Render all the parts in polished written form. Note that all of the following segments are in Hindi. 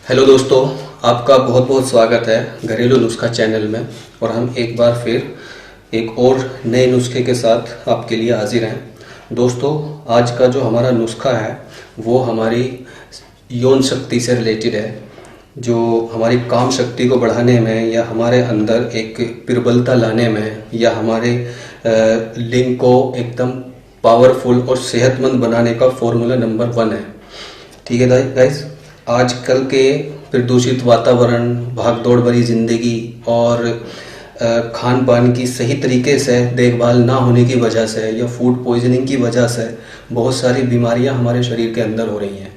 हेलो दोस्तों, आपका बहुत बहुत स्वागत है घरेलू नुस्खा चैनल में। और हम एक बार फिर एक और नए नुस्खे के साथ आपके लिए हाजिर हैं। दोस्तों, आज का जो हमारा नुस्खा है वो हमारी यौन शक्ति से रिलेटेड है, जो हमारी काम शक्ति को बढ़ाने में या हमारे अंदर एक प्रबलता लाने में या हमारे लिंग को एकदम पावरफुल और सेहतमंद बनाने का फॉर्मूला नंबर 1 है। ठीक है गाइस, आजकल के प्रदूषित वातावरण, भागदौड़ भरी जिंदगी और खान पान की सही तरीके से देखभाल ना होने की वजह से या फूड पॉइजनिंग की वजह से बहुत सारी बीमारियां हमारे शरीर के अंदर हो रही हैं।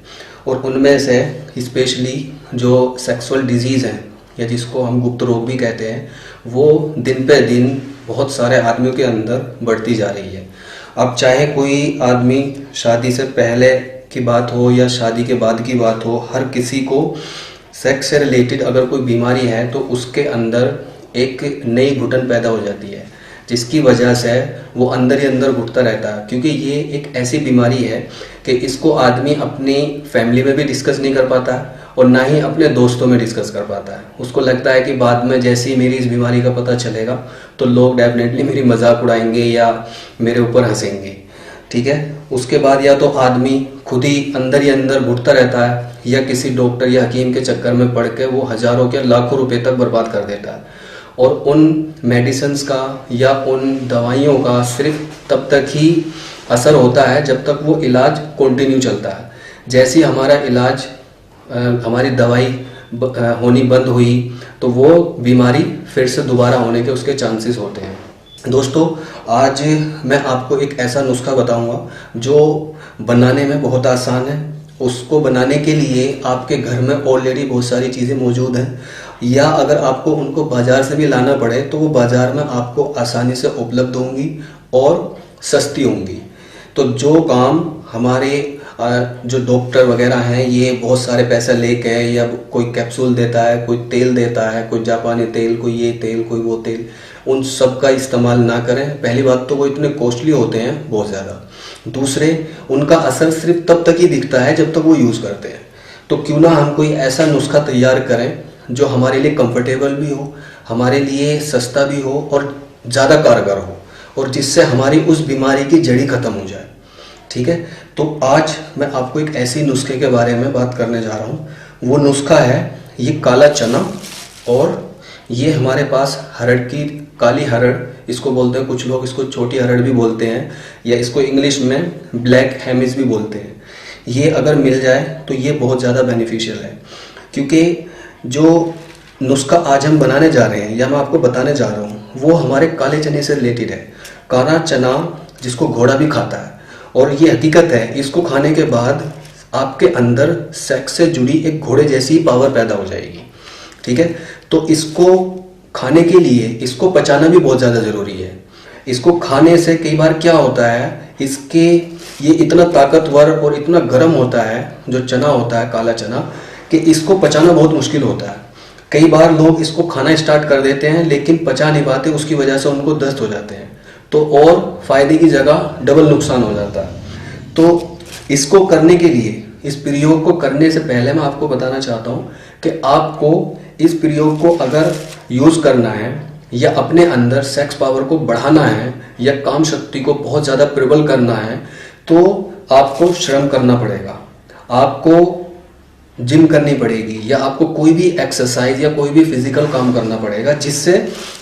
और उनमें से स्पेशली जो सेक्सुअल डिजीज़ हैं या जिसको हम गुप्त रोग भी कहते हैं, वो दिन पे दिन बहुत सारे आदमियों के अंदर बढ़ती जा रही है। अब चाहे कोई आदमी शादी से पहले की बात हो या शादी के बाद की बात हो, हर किसी को सेक्स से रिलेटेड अगर कोई बीमारी है तो उसके अंदर एक नई घुटन पैदा हो जाती है, जिसकी वजह से वो अंदर ही अंदर घुटता रहता है। क्योंकि ये एक ऐसी बीमारी है कि इसको आदमी अपनी फैमिली में भी डिस्कस नहीं कर पाता और ना ही अपने दोस्तों में डिस्कस कर पाता है। उसको लगता है कि बाद में जैसे ही मेरी इस बीमारी का पता चलेगा तो लोग डेफिनेटली मेरी मजाक उड़ाएंगे या मेरे ऊपर हंसेंगे। ठीक है, उसके बाद या तो आदमी खुद ही अंदर घुटता रहता है या किसी डॉक्टर या हकीम के चक्कर में पड़ के वो हजारों के लाखों रुपए तक बर्बाद कर देता है। और उन मेडिसिन्स का या उन दवाइयों का सिर्फ तब तक ही असर होता है जब तक वो इलाज कंटिन्यू चलता है। जैसे ही हमारा इलाज, हमारी दवाई होनी बंद हुई तो वो बीमारी फिर से दोबारा होने के उसके चांसेस होते हैं। दोस्तों, आज मैं आपको एक ऐसा नुस्खा बताऊंगा जो बनाने में बहुत आसान है। उसको बनाने के लिए आपके घर में ऑलरेडी बहुत सारी चीज़ें मौजूद हैं, या अगर आपको उनको बाज़ार से भी लाना पड़े तो वो बाज़ार में आपको आसानी से उपलब्ध होंगी और सस्ती होंगी। तो जो काम हमारे जो डॉक्टर वगैरह हैं ये बहुत सारे पैसे लेके, या कोई कैप्सूल देता है, कोई तेल देता है, कोई जापानी तेल, कोई ये तेल, कोई वो तेल, उन सब का इस्तेमाल ना करें। पहली बात तो वो इतने कॉस्टली होते हैं बहुत ज़्यादा। दूसरे, उनका असर सिर्फ तब तक ही दिखता है जब तक वो यूज़ करते हैं। तो क्यों ना हम कोई ऐसा नुस्खा तैयार करें जो हमारे लिए कंफर्टेबल भी हो, हमारे लिए सस्ता भी हो और ज़्यादा कारगर हो, और जिससे हमारी उस बीमारी की जड़ी खत्म हो जाए। ठीक है, तो आज मैं आपको एक ऐसी नुस्खे के बारे में बात करने जा रहा हूँ। वो नुस्खा है ये काला चना, और ये हमारे पास हरड़ की काली हरड़ इसको बोलते हैं, कुछ लोग इसको छोटी हरड़ भी बोलते हैं, या इसको इंग्लिश में ब्लैक हेमिस भी बोलते हैं। ये अगर मिल जाए तो ये बहुत ज़्यादा बेनिफिशियल है, क्योंकि जो नुस्खा आज हम बनाने जा रहे हैं या मैं आपको बताने जा रहा हूँ वो हमारे काले चने से रिलेटेड है। काला चना जिसको घोड़ा भी खाता है, और ये हकीकत है, इसको खाने के बाद आपके अंदर सेक्स से जुड़ी एक घोड़े जैसी पावर पैदा हो जाएगी। ठीक है, तो इसको खाने के लिए इसको पचाना भी बहुत ज़्यादा ज़रूरी है। इसको खाने से कई बार क्या होता है, इसके ये इतना ताकतवर और इतना गर्म होता है जो चना होता है काला चना, कि इसको पचाना बहुत मुश्किल होता है। कई बार लोग इसको खाना स्टार्ट कर देते हैं लेकिन पचा नहीं पाते, उसकी वजह से उनको दस्त हो जाते हैं, तो और फायदे की जगह डबल नुकसान हो जाता है। तो इसको करने के लिए, इस प्रयोग को करने से पहले मैं आपको बताना चाहता हूँ कि आपको इस प्रयोग को अगर यूज़ करना है या अपने अंदर सेक्स पावर को बढ़ाना है या काम शक्ति को बहुत ज़्यादा प्रबल करना है तो आपको श्रम करना पड़ेगा, आपको जिम करनी पड़ेगी, या आपको कोई भी एक्सरसाइज या कोई भी फिजिकल काम करना पड़ेगा जिससे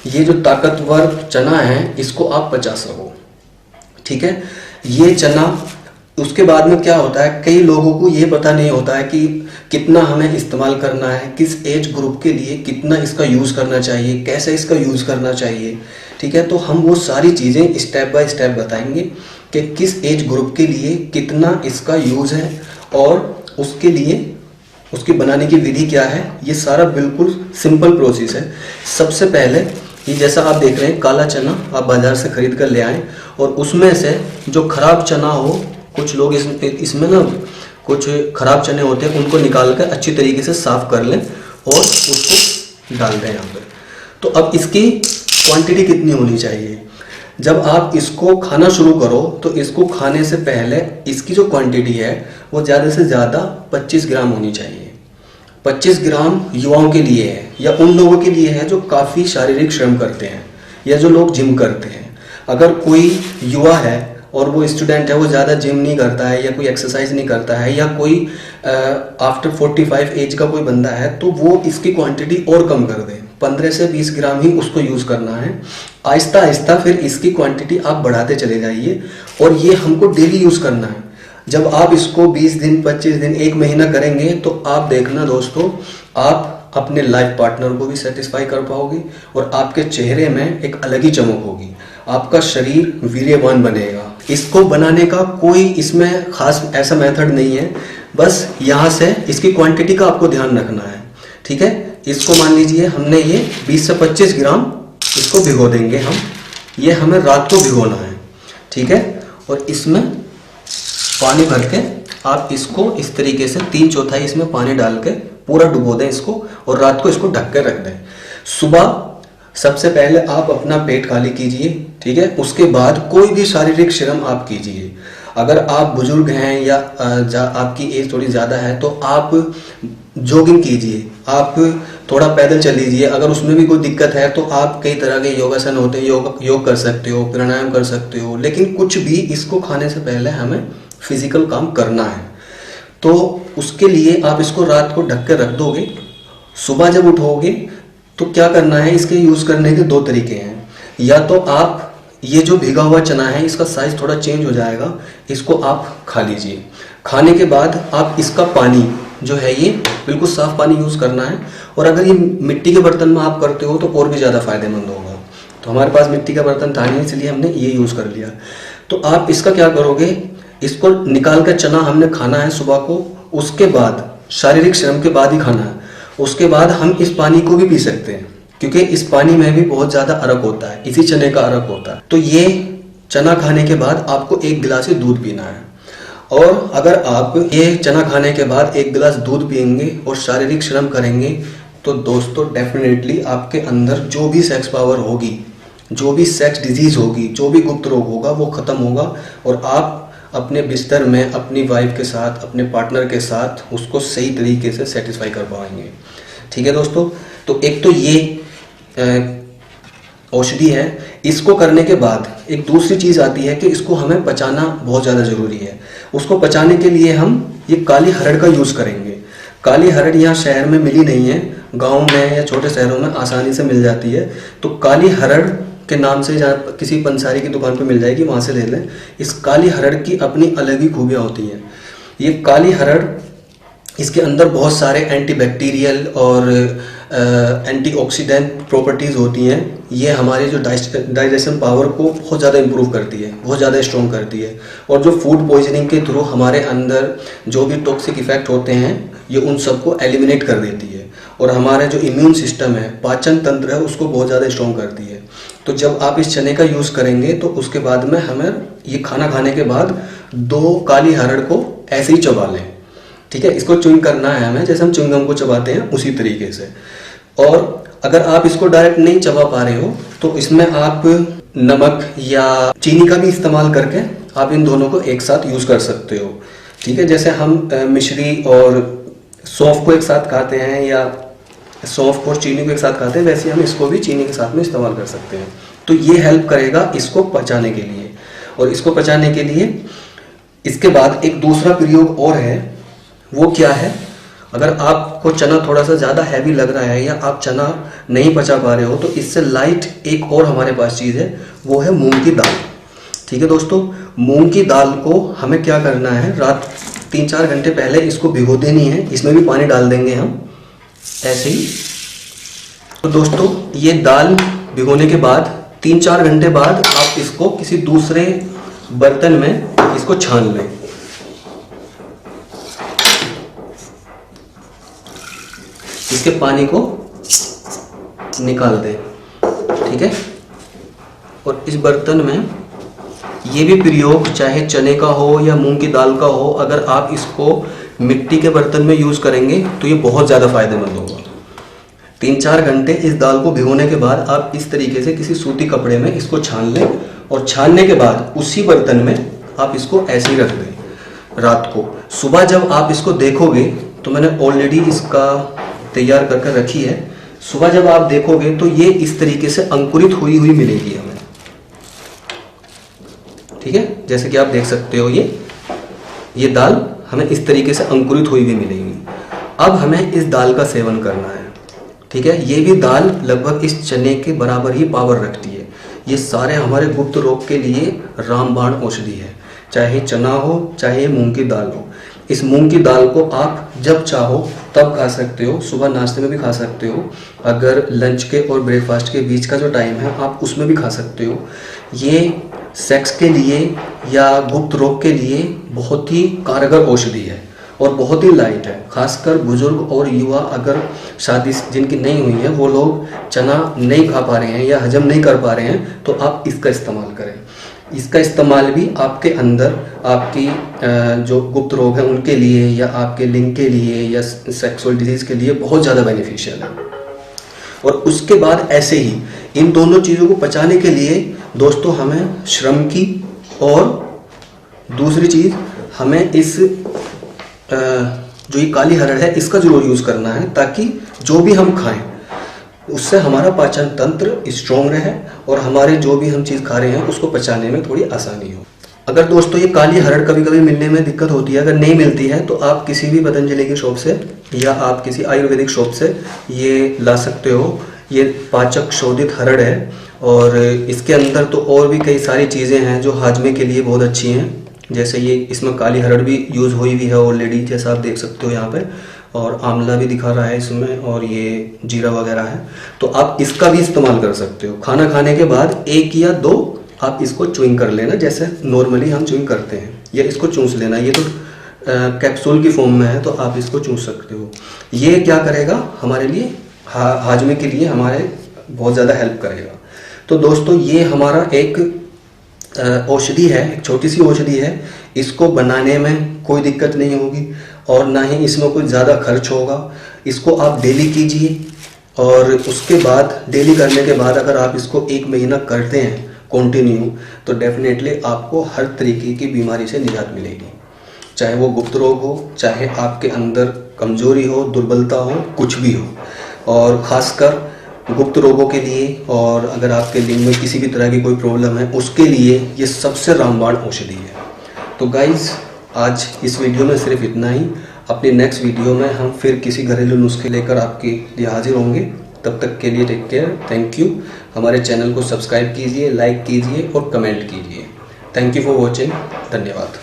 ये जो ताकतवर चना है इसको आप पचा सको। ठीक है, ये चना, उसके बाद में क्या होता है, कई लोगों को ये पता नहीं होता है कि कितना हमें इस्तेमाल करना है, किस एज ग्रुप के लिए कितना इसका यूज़ करना चाहिए, कैसे इसका यूज़ करना चाहिए। ठीक है, तो हम वो सारी चीज़ें स्टेप बाय स्टेप बताएंगे कि किस एज ग्रुप के लिए कितना इसका यूज़ है और उसके लिए उसकी बनाने की विधि क्या है। ये सारा बिल्कुल सिंपल प्रोसेस है। सबसे पहले ये जैसा आप देख रहे हैं काला चना आप बाज़ार से खरीद कर ले आएँ, और उसमें से जो खराब चना हो, कुछ लोग इसमें ना कुछ खराब चने होते हैं, उनको निकाल कर अच्छी तरीके से साफ कर लें और उसको डाल दें यहाँ पर। तो अब इसकी क्वांटिटी कितनी होनी चाहिए, जब आप इसको खाना शुरू करो तो इसको खाने से पहले इसकी जो क्वांटिटी है वो ज़्यादा से ज़्यादा 25 ग्राम होनी चाहिए। 25 ग्राम युवाओं के लिए है या उन लोगों के लिए है जो काफ़ी शारीरिक श्रम करते हैं या जो लोग जिम करते हैं। अगर कोई युवा है और वो स्टूडेंट है, वो ज़्यादा जिम नहीं करता है या कोई एक्सरसाइज नहीं करता है, या कोई आफ्टर 45 एज का कोई बंदा है, तो वो इसकी क्वांटिटी और कम कर दे। 15 से 20 ग्राम ही उसको यूज़ करना है। आहिस्ता आहिस्ता फिर इसकी क्वांटिटी आप बढ़ाते चले जाइए और ये हमको डेली यूज़ करना है। जब आप इसको 20 दिन, 25 दिन, 1 महीना करेंगे तो आप देखना दोस्तों, आप अपने लाइफ पार्टनर को भी सेटिस्फाई कर पाओगे और आपके चेहरे में एक अलग ही चमक होगी। आपका शरीर वीर्यवान बनेगा। इसको बनाने का कोई इसमें खास ऐसा मेथड नहीं है, बस यहाँ से इसकी क्वांटिटी का आपको ध्यान रखना है। ठीक है, इसको मान लीजिए हमने ये 20 से 25 ग्राम इसको भिगो देंगे हम। ये हमें रात को भिगोना है। ठीक है, और इसमें पानी भर के आप इसको इस तरीके से 3/4 इसमें पानी डाल के पूरा डुबो दें इसको और रात को इसको ढक के रख दें। सुबह सबसे पहले आप अपना पेट खाली कीजिए। ठीक है, उसके बाद कोई भी शारीरिक श्रम आप कीजिए। अगर आप बुजुर्ग हैं या आपकी एज थोड़ी ज़्यादा है तो आप जॉगिंग कीजिए, आप थोड़ा पैदल चल लीजिए। अगर उसमें भी कोई दिक्कत है तो आप कई तरह के योगासन होते हैं, योग कर सकते हो, प्राणायाम कर सकते हो, लेकिन कुछ भी इसको खाने से पहले हमें फिजिकल काम करना है। तो उसके लिए आप इसको रात को ढक कर रख दोगे। सुबह जब उठोगे तो क्या करना है, इसके यूज़ करने के 2 तरीके हैं। या तो आप ये जो भीगा हुआ चना है इसका साइज थोड़ा चेंज हो जाएगा, इसको आप खा लीजिए। खाने के बाद आप इसका पानी जो है ये बिल्कुल साफ पानी यूज़ करना है। और अगर ये मिट्टी के बर्तन में आप करते हो तो और भी ज़्यादा फायदेमंद होगा। तो हमारे पास मिट्टी का बर्तन था नहीं, इसलिए हमने ये यूज़ कर लिया। तो आप इसका क्या करोगे, इसको निकाल कर चना हमने खाना है सुबह को, उसके बाद शारीरिक श्रम के बाद ही खाना है। उसके बाद हम इस पानी को भी पी सकते हैं, क्योंकि इस पानी में भी बहुत ज़्यादा अरक होता है, इसी चने का अरक होता है। तो ये चना खाने के बाद आपको 1 गिलास ही दूध पीना है। और अगर आप ये चना खाने के बाद 1 गिलास दूध पिएंगे और शारीरिक श्रम करेंगे तो दोस्तों डेफिनेटली आपके अंदर जो भी सेक्स पावर होगी, जो भी सेक्स डिजीज होगी, जो भी गुप्त रोग होगा वो खत्म होगा और आप अपने बिस्तर में अपनी वाइफ के साथ, अपने पार्टनर के साथ उसको सही तरीके से सेटिस्फाई कर पाएंगे। ठीक है दोस्तों, तो एक तो ये औषधि है। इसको करने के बाद एक दूसरी चीज़ आती है कि इसको हमें पचाना बहुत ज़्यादा ज़रूरी है। उसको पचाने के लिए हम ये काली हरड़ का यूज़ करेंगे। काली हरड़ यहाँ शहर में मिली नहीं है, गाँव में या छोटे शहरों में आसानी से मिल जाती है। तो काली हरड़ के नाम से जहाँ किसी पंसारी की दुकान पे मिल जाएगी, वहाँ से ले लें। इस काली हरड़ की अपनी अलग ही खूबियाँ होती हैं। ये काली हरड़, इसके अंदर बहुत सारे एंटीबैक्टीरियल और एंटीऑक्सीडेंट प्रॉपर्टीज़ होती हैं। ये हमारे जो डाइजेशन पावर को बहुत ज़्यादा इम्प्रूव करती है, बहुत ज़्यादा स्ट्रॉन्ग करती है। और जो फूड पॉइजनिंग के थ्रू हमारे अंदर जो भी टॉक्सिक इफेक्ट होते हैं ये उन सबको एलिमिनेट कर देती है। और हमारा जो इम्यून सिस्टम है, पाचन तंत्र है, उसको बहुत ज़्यादा स्ट्रॉन्ग करती है। तो जब आप इस चने का यूज़ करेंगे तो उसके बाद में हमें ये खाना खाने के बाद 2 काली हरड़ को ऐसे ही चबा लें। ठीक है, इसको च्युइंग करना है हमें, जैसे हम च्युइंगम को चबाते हैं उसी तरीके से। और अगर आप इसको डायरेक्ट नहीं चबा पा रहे हो तो इसमें आप नमक या चीनी का भी इस्तेमाल करके आप इन दोनों को एक साथ यूज़ कर सकते हो। ठीक है, जैसे हम मिश्री और सौंफ को एक साथ खाते हैं या सौंफ और चीनी को एक साथ खाते हैं, वैसे हम इसको भी चीनी के साथ में इस्तेमाल कर सकते हैं। तो ये हेल्प करेगा इसको पचाने के लिए। और इसको पचाने के लिए इसके बाद एक दूसरा प्रयोग और है। वो क्या है, अगर आपको चना थोड़ा सा ज़्यादा हैवी लग रहा है या आप चना नहीं पचा पा रहे हो तो इससे लाइट एक और हमारे पास चीज़ है, वो है मूंग की दाल। ठीक है दोस्तों, मूंग की दाल को हमें क्या करना है, रात 3-4 घंटे पहले इसको भिगो देनी है। इसमें भी पानी डाल देंगे हम ऐसे ही। तो दोस्तों ये दाल भिगोने के बाद 3-4 घंटे बाद आप इसको किसी दूसरे बर्तन में इसको छान लें। इसके पानी को निकाल दें। ठीक है, और इस बर्तन में ये भी प्रयोग चाहे चने का हो या मूंग की दाल का हो, अगर आप इसको मिट्टी के बर्तन में यूज़ करेंगे तो ये बहुत ज़्यादा फायदेमंद होगा। 3-4 घंटे इस दाल को भिगोने के बाद आप इस तरीके से किसी सूती कपड़े में इसको छान लें और छानने के बाद उसी बर्तन में आप इसको ऐसे ही रख दें। रात को। सुबह जब आप इसको देखोगे तो मैंने ऑलरेडी इसका तैयार करके रखी है। सुबह जब आप देखोगे तो ये इस तरीके से अंकुरित हुई हुई मिलेगी हमें, ठीक है। जैसे कि आप देख सकते हो ये दाल हमें इस तरीके से अंकुरित हुई हुई मिलेगी। अब हमें इस दाल का सेवन करना है, ठीक है। ये भी दाल लगभग इस चने के बराबर ही पावर रखती है। ये सारे हमारे गुप्त रोग के लिए रामबाण औषधि है, चाहे चना हो चाहे मूंग की दाल हो। इस मूंग की दाल को आप जब चाहो तब खा सकते हो, सुबह नाश्ते में भी खा सकते हो, अगर लंच के और ब्रेकफास्ट के बीच का जो टाइम है आप उसमें भी खा सकते हो। ये सेक्स के लिए या गुप्त रोग के लिए बहुत ही कारगर औषधि है और बहुत ही लाइट है। खासकर बुजुर्ग और युवा अगर शादी जिनकी नहीं हुई है वो लोग चना नहीं खा पा रहे हैं या हजम नहीं कर पा रहे हैं तो आप इसका इस्तेमाल करें। इसका इस्तेमाल भी आपके अंदर आपकी जो गुप्त रोग हैं उनके लिए या आपके लिंग के लिए या सेक्सुअल डिजीज के लिए बहुत ज़्यादा बेनिफिशियल है। और उसके बाद ऐसे ही इन दोनों चीज़ों को पचाने के लिए दोस्तों हमें श्रम की और दूसरी चीज़ हमें इस जो ये काली हरड़ है इसका जरूर यूज़ करना है, ताकि जो भी हम खाएं उससे हमारा पाचन तंत्र स्ट्रॉन्ग रहे और हमारे जो भी हम चीज़ खा रहे हैं उसको पचाने में थोड़ी आसानी हो। अगर दोस्तों ये काली हरड़ कभी कभी मिलने में दिक्कत होती है, अगर नहीं मिलती है तो आप किसी भी पतंजलि की शॉप से या आप किसी आयुर्वेदिक शॉप से ये ला सकते हो। ये पाचक शोधित हरड़ है और इसके अंदर तो और भी कई सारी चीज़ें हैं जो हाजमे के लिए बहुत अच्छी हैं। जैसे ये इसमें काली हरड़ भी यूज़ हुई है ऑलरेडी, जैसा आप देख सकते हो यहाँ पे, और आंवला भी दिखा रहा है इसमें, और ये जीरा वगैरह है। तो आप इसका भी इस्तेमाल कर सकते हो। खाना खाने के बाद 1 या 2 आप इसको च्युइंग कर लेना, जैसे नॉर्मली हम च्युइंग करते हैं, या इसको चूस लेना। ये तो कैप्सूल की फॉर्म में है तो आप इसको चूस सकते हो। ये क्या करेगा हमारे लिए, हाजमे के लिए हमारे बहुत ज़्यादा हेल्प करेगा। तो दोस्तों ये हमारा एक औषधि है, एक छोटी सी औषधि है। इसको बनाने में कोई दिक्कत नहीं होगी और ना ही इसमें कोई ज़्यादा खर्च होगा। इसको आप डेली कीजिए और उसके बाद डेली करने के बाद अगर आप इसको 1 महीना करते हैं कंटिन्यू तो डेफिनेटली आपको हर तरीके की बीमारी से निजात मिलेगी, चाहे वो गुप्त रोग हो, चाहे आपके अंदर कमजोरी हो, दुर्बलता हो, कुछ भी हो। और ख़ासकर गुप्त रोगों के लिए और अगर आपके लिंग में किसी भी तरह की कोई प्रॉब्लम है उसके लिए ये सबसे रामबाण औषधि है। तो गाइज आज इस वीडियो में सिर्फ इतना ही। अपनी नेक्स्ट वीडियो में हम फिर किसी घरेलू नुस्खे लेकर आपके लिए हाजिर होंगे। तब तक के लिए टेक केयर, थैंक यू। हमारे चैनल को सब्सक्राइब कीजिए, लाइक कीजिए और कमेंट कीजिए। थैंक यू फॉर वॉचिंग, धन्यवाद।